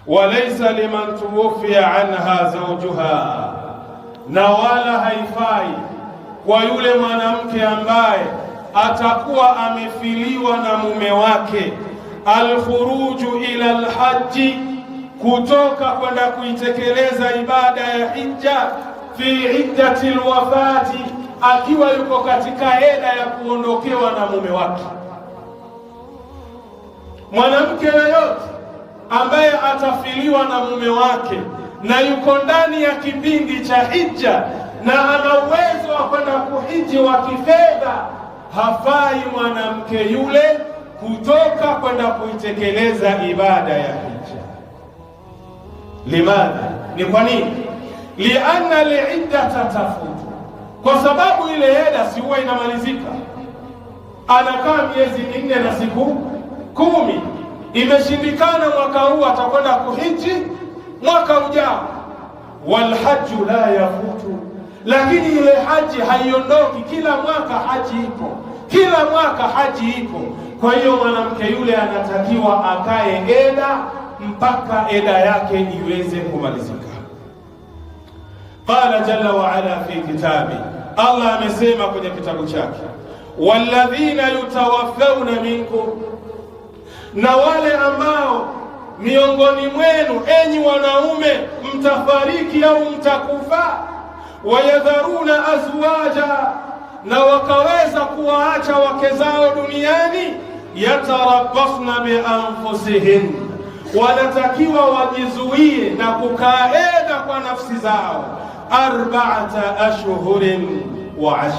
walaysa liman tuwfiya anha zawjuha, na wala haifai kwa yule mwanamke ambaye atakuwa amefiliwa na mume wake, alkhuruju ila alhaji, kutoka kwenda kuitekeleza ibada ya hija, fi iddati alwafati, akiwa yuko katika eda ya kuondokewa na mume wake. Mwanamke yoyote ambaye atafiliwa na mume wake na yuko ndani ya kipindi cha hija na ana uwezo wa kwenda kuhiji wa kifedha, hafai mwanamke yule kutoka kwenda kuitekeleza ibada ya hija. Limadha? Ni kwa nini? Lianna liiddata tafutu, kwa sababu ile eda si huwa inamalizika. Anakaa miezi 4 na siku 10. Imeshindikana mwaka huu, atakwenda kuhiji mwaka ujao. Walhaju la yafutu, lakini ile haji haiondoki. Kila mwaka haji ipo, kila mwaka haji ipo. Kwa hiyo mwanamke yule anatakiwa akae eda mpaka eda yake iweze kumalizika. Qala jalla wa ala fi kitabi, Allah amesema kwenye kitabu chake, walladhina yutawaffawna minkum, na wale ambao miongoni mwenu enyi wanaume mtafariki au mtakufa, wayadharuna azwaja, na wakaweza kuwaacha wake zao duniani, yatarabbasna bi anfusihin, wanatakiwa wajizuie na kukaa eda kwa nafsi zao 4 ashhurin wa 10,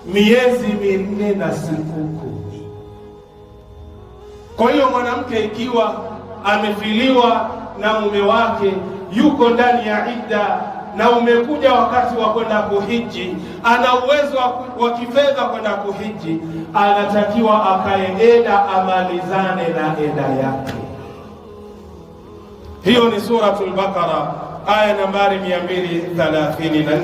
miezi 4 na siku 10. Kwa hiyo mwanamke ikiwa amefiliwa na mume wake, yuko ndani ya idda, na umekuja wakati wa kwenda kuhiji, ana uwezo wa kifedha kwenda kuhiji, anatakiwa akae eda, amalizane na eda yake. Hiyo ni Suratul Baqara aya nambari 234.